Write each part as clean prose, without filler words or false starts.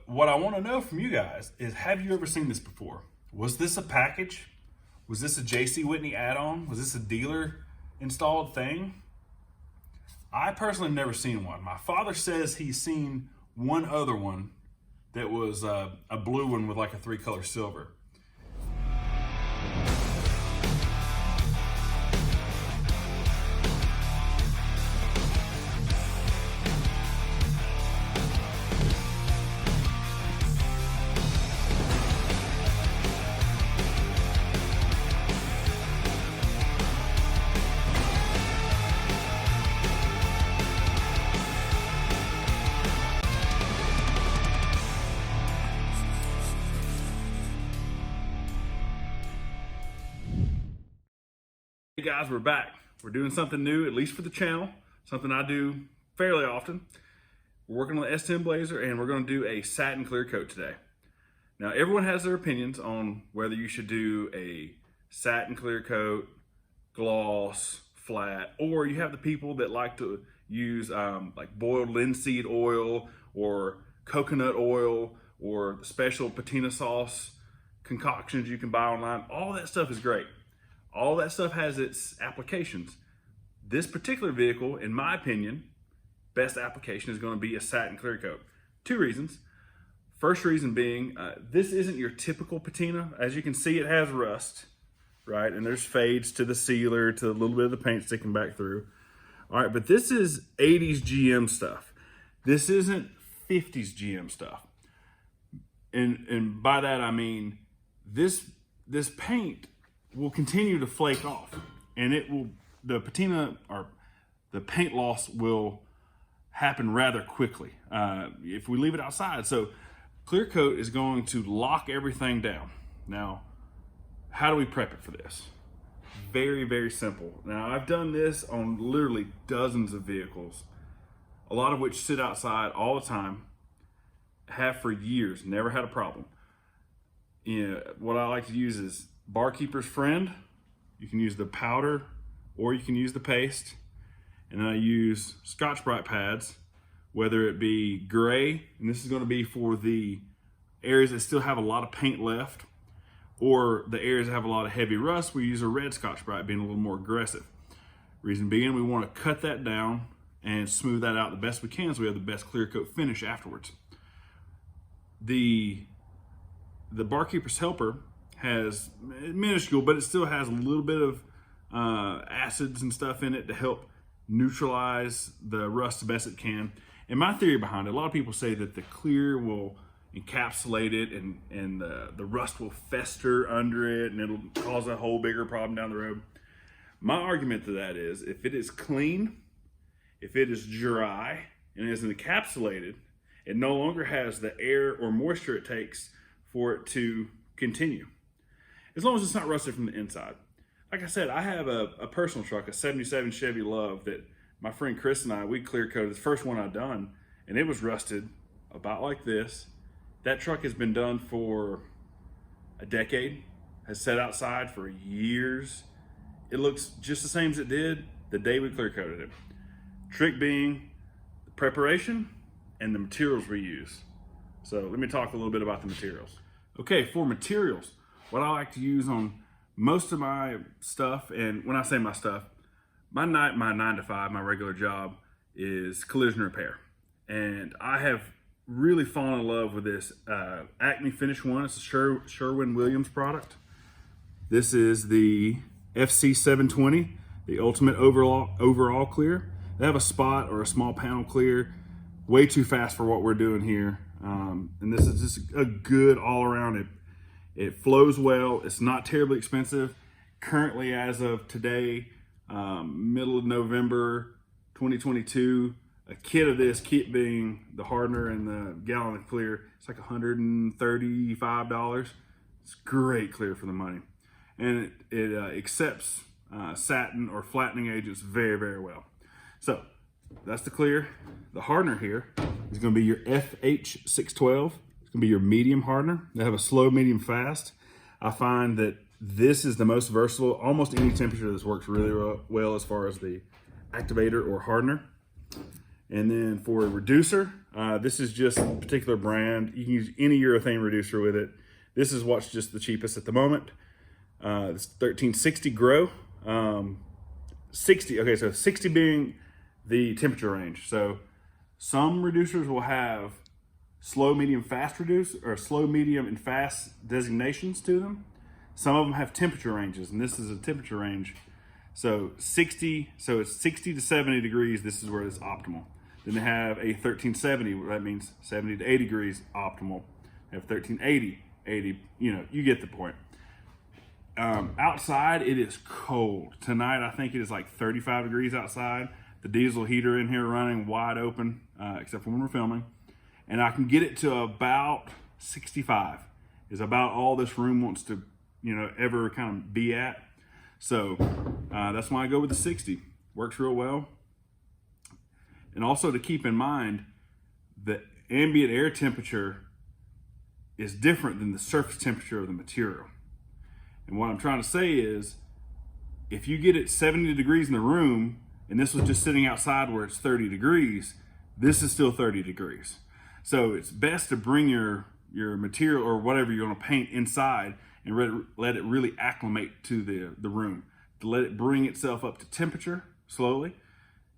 what I want to know from you guys is, have you ever seen this before? Was this a package? Was this a JC Whitney add-on? Was this a dealer installed thing? I personally have never seen one. My father says he's seen one other one that was a blue one with like a 3-color silver. Hey guys, we're back. We're doing something new, at least for the channel, something I do fairly often. We're working on the S10 Blazer and we're going to do a satin clear coat today. Now everyone has their opinions on whether you should do a satin clear coat, gloss, flat, or you have the people that like to use like boiled linseed oil or coconut oil or the special patina sauce concoctions you can buy online. All that stuff is great. All that stuff has its applications. This particular vehicle, in my opinion, best application is going to be a satin clear coat. 2 reasons. First reason being, this isn't your typical patina. As you can see, it has rust, right? And there's fades to the sealer, to a little bit of the paint sticking back through. All right, but this is 80s GM stuff. This isn't 50s GM stuff. And by that I mean, this paint will continue to flake off, and the patina or the paint loss will happen rather quickly if we leave it outside. So clear coat is going to lock everything down. Now, how do we prep it for this? Very, very simple. Now, I've done this on literally dozens of vehicles, a lot of which sit outside all the time, have for years, never had a problem. What I like to use is Barkeeper's Friend. You can use the powder or you can use the paste. And then I use Scotch-Brite pads, whether it be gray, and this is going to be for the areas that still have a lot of paint left, or the areas that have a lot of heavy rust, we use a red Scotch-Brite, being a little more aggressive. Reason being, we want to cut that down and smooth that out the best we can so we have the best clear coat finish afterwards. The Barkeeper's Helper has minuscule, but it still has a little bit of acids and stuff in it to help neutralize the rust the best it can. And my theory behind it, a lot of people say that the clear will encapsulate it and the rust will fester under it and it'll cause a whole bigger problem down the road. My argument to that is, if it is clean, if it is dry and is encapsulated, it no longer has the air or moisture it takes for it to continue. As long as it's not rusted from the inside. Like I said, I have a personal truck, a 77 Chevy Love, that my friend Chris and I, we clear coated. The first one I've done, and it was rusted about like this. That truck has been done for a decade, has sat outside for years. It looks just the same as it did the day we clear coated it. Trick being the preparation and the materials we use. So let me talk a little bit about the materials. Okay, for materials, what I like to use on most of my stuff, and when I say my stuff, my 9 to 5, my regular job, is collision repair. And I have really fallen in love with this ACME Finish one. It's a Sherwin-Williams product. This is the FC720, the ultimate overall clear. They have a spot or a small panel clear, way too fast for what we're doing here. And this is just a good all around. It flows well. It's not terribly expensive. Currently, as of today, middle of November 2022, a kit of this, kit being the hardener and the gallon of clear, it's like $135. It's great clear for the money. And it accepts satin or flattening agents very, very well. So that's the clear. The hardener here is going to be your FH612. It's going to be your medium hardener. They have a slow, medium, fast. I find that this is the most versatile. Almost any temperature, this works really well as far as the activator or hardener. And then for a reducer, This is just a particular brand. You can use any urethane reducer with it. This is what's just the cheapest at the moment. It's 1360 grow. 60, okay, so 60 being the temperature range. So some reducers will have slow, medium, fast reduce, or slow, medium, and fast designations to them. Some of them have temperature ranges, and this is a temperature range. So it's 60 to 70 degrees. This is where it's optimal. Then they have a 1370, that means 70 to 80 degrees optimal. They have 1380, 80, you get the point. Outside, it is cold. Tonight, I think it is like 35 degrees outside. The diesel heater in here running wide open, except for when we're filming. And I can get it to about 65, is about all this room wants to, ever kind of be at. So that's why I go with the 60. Works real well. And also to keep in mind, the ambient air temperature is different than the surface temperature of the material. And what I'm trying to say is, if you get it 70 degrees in the room, and this was just sitting outside where it's 30 degrees, this is still 30 degrees. So it's best to bring your material or whatever you're gonna paint inside and let it really acclimate to the room, to let it bring itself up to temperature slowly,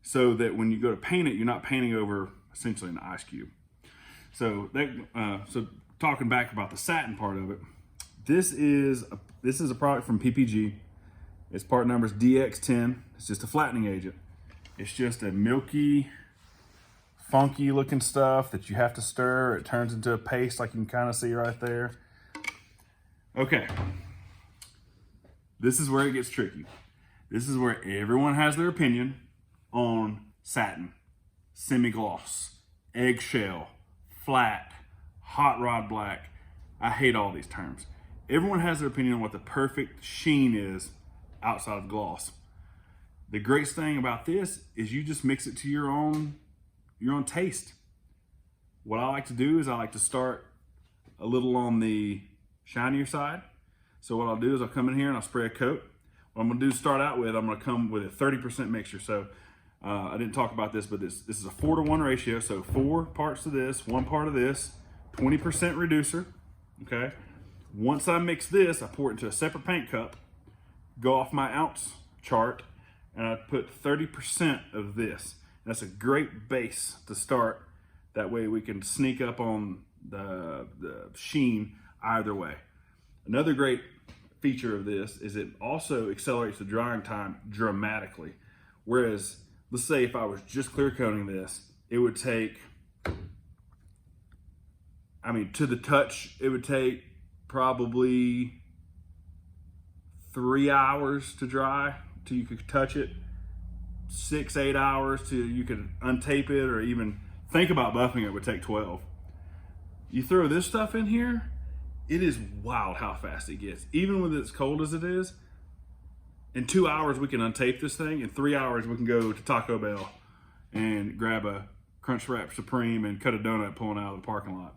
so that when you go to paint it, you're not painting over essentially an ice cube. So so talking back about the satin part of it, this is a product from PPG. Its part number is DX10. It's just a flattening agent. It's just a milky, funky looking stuff that you have to stir. It turns into a paste like you can kind of see right there. Okay, this is where it gets tricky. This is where everyone has their opinion on satin, semi-gloss, eggshell, flat, hot rod black. I hate all these terms. Everyone has their opinion on what the perfect sheen is outside of gloss. The great thing about this is you just mix it to your own taste. What I like to do is I like to start a little on the shinier side. So what I'll do is I'll come in here and I'll spray a coat. What I'm gonna do to start out with, I'm gonna come with a 30% mixture. So I didn't talk about this, but this is a 4-to-1 ratio. So 4 parts of this, 1 part of this, 20% reducer, okay? Once I mix this, I pour it into a separate paint cup, go off my ounce chart, and I put 30% of this. That's a great base to start. That way we can sneak up on the sheen either way. Another great feature of this is it also accelerates the drying time dramatically. Whereas, let's say if I was just clear coating this, it would take, to the touch, it would take probably 3 hours to dry till you could touch it, 6-8 hours till you could untape it, or even think about buffing it would take 12. You throw this stuff in here, it is wild how fast it gets. Even when it's cold as it is, in 2 hours we can untape this thing. In 3 hours we can go to Taco Bell and grab a Crunch Wrap Supreme and cut a donut pulling out of the parking lot.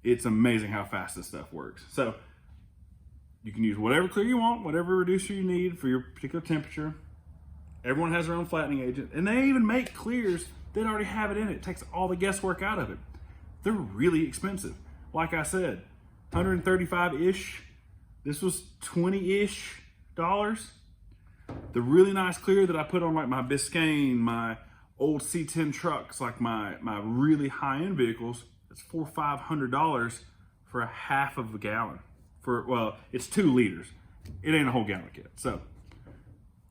It's amazing how fast this stuff works. So you can use whatever clear you want, whatever reducer you need for your particular temperature. Everyone has their own flattening agent, and they even make clears that already have it in it. It takes all the guesswork out of it. They're really expensive. Like I said, 135-ish. This was $20-ish. The really nice clear that I put on like my Biscayne, my old C10 trucks, like my really high-end vehicles, it's $400-500 for a half of a gallon. Well, it's 2 liters. It ain't a whole gallon yet. So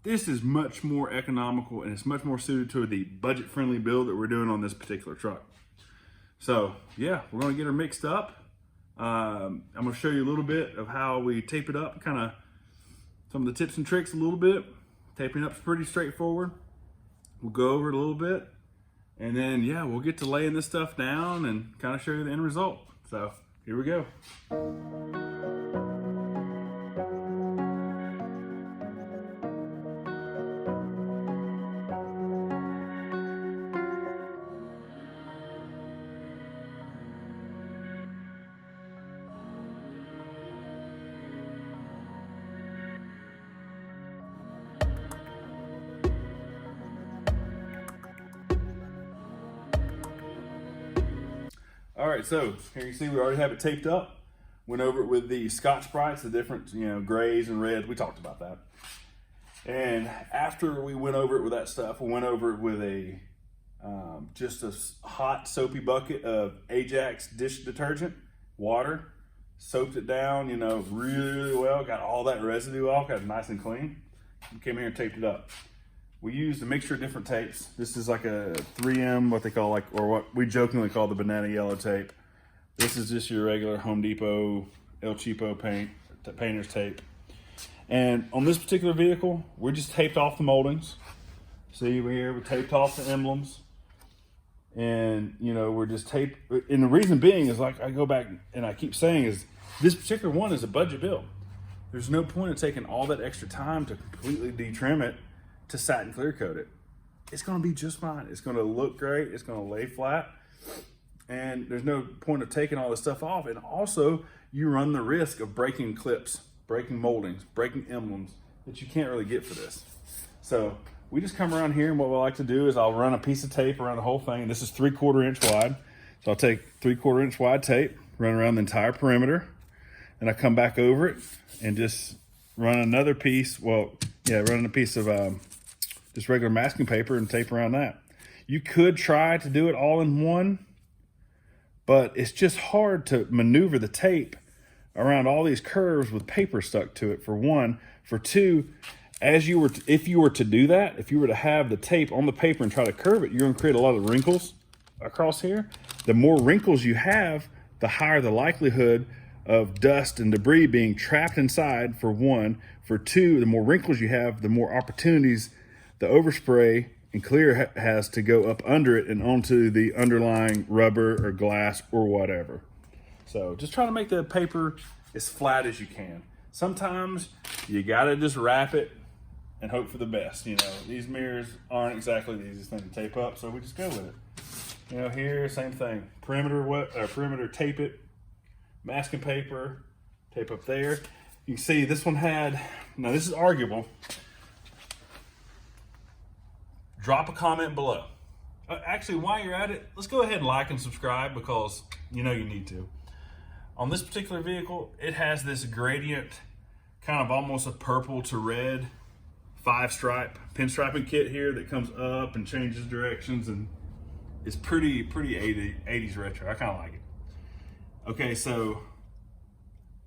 this is much more economical, and it's much more suited to the budget-friendly build that we're doing on this particular truck. So yeah, we're gonna get her mixed up. I'm gonna show you a little bit of how we tape it up, kind of some of the tips and tricks a little bit. Taping up's pretty straightforward. We'll go over it a little bit, and then yeah, we'll get to laying this stuff down and kind of show you the end result. So here we go. All right, so here you see we already have it taped up. Went over it with the Scotch-Brites, the different, grays and reds. We talked about that. And after we went over it with that stuff, we went over it with a just a hot soapy bucket of Ajax dish detergent, water, soaped it down, really well, got all that residue off, got it nice and clean. We came here and taped it up. We used a mixture of different tapes. This is like a 3M, what they call or what we jokingly call the banana yellow tape. This is just your regular Home Depot El Cheapo painter's tape. And on this particular vehicle, we just taped off the moldings. See here, we taped off the emblems. And, we're just taped. And the reason being is, like I go back and I keep saying, is this particular one is a budget build. There's no point in taking all that extra time to completely de-trim it to satin clear coat it. It's going to be just fine. It's going to look great. It's going to lay flat. And there's no point of taking all this stuff off. And also, you run the risk of breaking clips, breaking moldings, breaking emblems that you can't really get for this. So we just come around here, and what we like to do is I'll run a piece of tape around the whole thing. And this is 3/4 inch wide. So I'll take 3/4 inch wide tape, run around the entire perimeter, and I come back over it and just run another piece. Running a piece of just regular masking paper and tape around that. You could try to do it all in one, but it's just hard to maneuver the tape around all these curves with paper stuck to it, for one. For two, if you were to do that, if you were to have the tape on the paper and try to curve it, you're going to create a lot of wrinkles across here. The more wrinkles you have, the higher the likelihood of dust and debris being trapped inside, for one. For two, the more wrinkles you have, the more opportunities the overspray and clear has to go up under it and onto the underlying rubber or glass or whatever. So just try to make the paper as flat as you can. Sometimes you gotta just wrap it and hope for the best. These mirrors aren't exactly the easiest thing to tape up, so we just go with it. Here, same thing. Perimeter tape it, masking paper, tape up there. You can see this one now this is arguable. Drop a comment below. Actually, while you're at it, let's go ahead and like and subscribe, because you need to. On this particular vehicle, it has this gradient, kind of almost a purple to red 5-stripe pinstriping kit here that comes up and changes directions, and it's pretty 80s retro. I kind of like it. Okay, so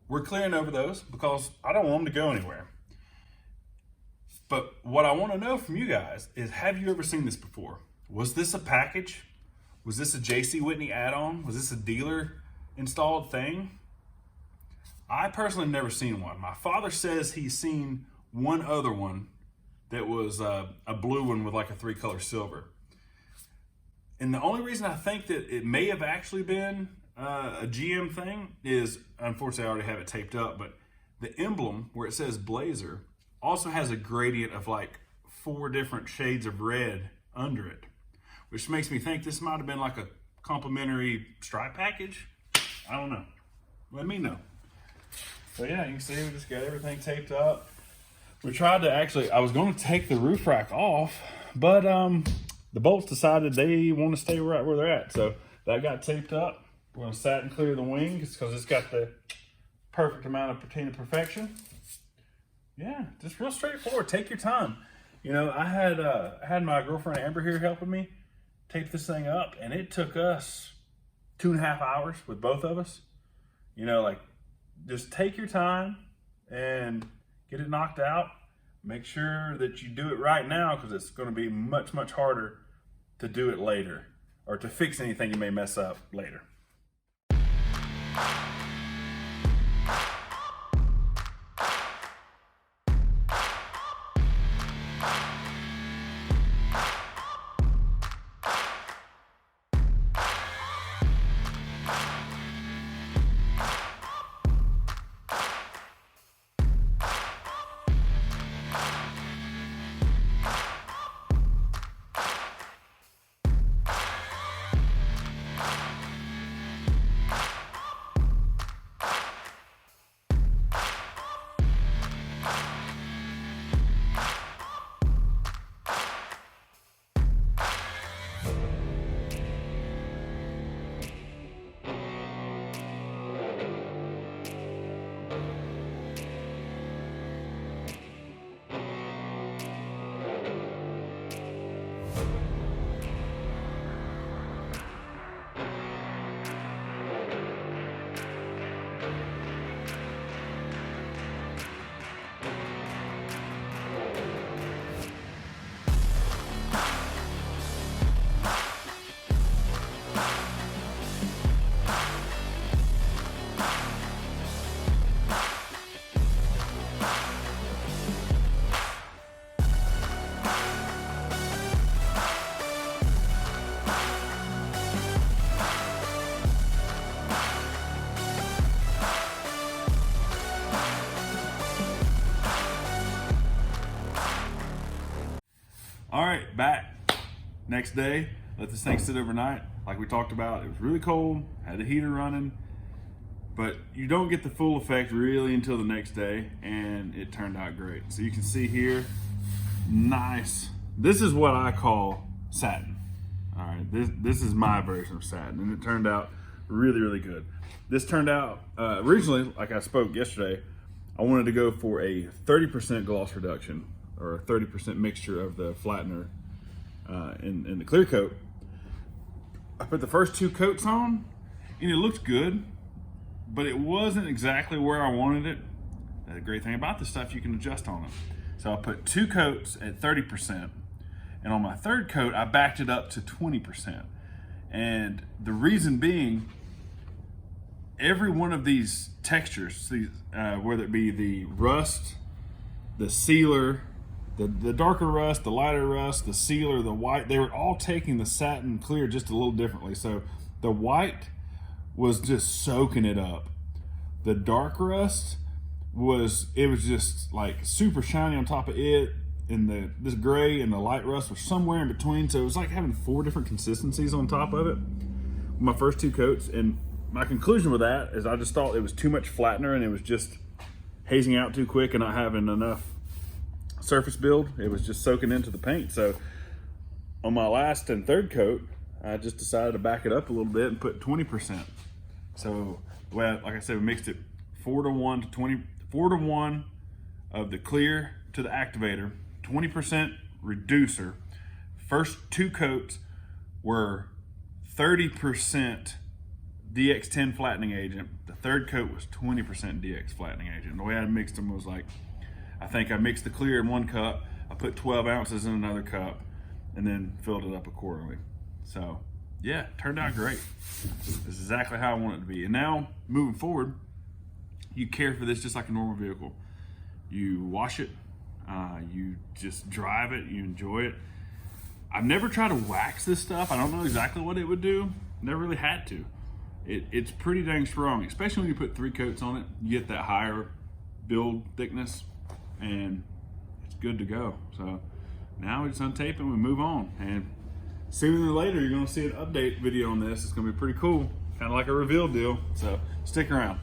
we're clearing over those because I don't want them to go anywhere. But what I want to know from you guys is, have you ever seen this before? Was this a package? Was this a J.C. Whitney add-on? Was this a dealer installed thing? I personally have never seen one. My father says he's seen one other one that was a blue one with like a 3-color silver. And the only reason I think that it may have actually been a GM thing is, unfortunately I already have it taped up, but the emblem where it says Blazer also has a gradient of like 4 different shades of red under it, which makes me think this might have been like a complimentary stripe package. I don't know. Let me know. So yeah, you can see we just got everything taped up. We tried to I was going to take the roof rack off, but the bolts decided they want to stay right where they're at. So that got taped up. We're going to satin clear the wings because it's got the perfect amount of patina perfection. Yeah, just real straightforward. Take your time. I had my girlfriend Amber here helping me tape this thing up, and it took us 2.5 hours with both of us. Just take your time and get it knocked out. Make sure that you do it right now, because it's going to be much, much harder to do it later, or to fix anything you may mess up later. back next day, let this thing sit overnight. Like we talked about, it was really cold, had the heater running, but you don't get the full effect really until the next day, and it turned out great. So you can see here, nice. This is what I call satin. All right, this is my version of satin, and it turned out really, really good. This turned out, originally, like I spoke yesterday, I wanted to go for a 30% gloss reduction, or a 30% mixture of the flattener in the clear coat. I put the first 2 coats on, and it looked good, but it wasn't exactly where I wanted it. The great thing about this stuff, you can adjust on it. So I put 2 coats at 30%, and on my 3rd coat, I backed it up to 20%. And the reason being, every one of these textures, whether it be the rust, the sealer, the darker rust, the lighter rust, the sealer, the white, they were all taking the satin clear just a little differently. So the white was just soaking it up. The dark rust was just like super shiny on top of it, and this gray and the light rust was somewhere in between. So it was like having 4 different consistencies on top of it. My first 2 coats, and my conclusion with that is I just thought it was too much flattener, and it was just hazing out too quick and not having enough surface build. It was just soaking into the paint. So on my last and 3rd coat, I just decided to back it up a little bit and put 20%. So, well, like I said, we mixed it 4 to 1 to 20, 4 to 1 of the clear to the activator, 20% reducer. First 2 coats were 30% DX10 flattening agent. The 3rd coat was 20% DX flattening agent. And the way I mixed them was like, I think I mixed the clear in 1 cup, I put 12 ounces in another cup, and then filled it up accordingly. So yeah, turned out great. This is exactly how I want it to be. And now, moving forward, you care for this just like a normal vehicle. You wash it, you just drive it, you enjoy it. I've never tried to wax this stuff. I don't know exactly what it would do. Never really had to. It's pretty dang strong, especially when you put 3 coats on it. You get that higher build thickness, and it's good to go. So now we just untape it and we move on. And sooner than later, you're gonna see an update video on this. It's gonna be pretty cool, kind of like a reveal deal. So stick around.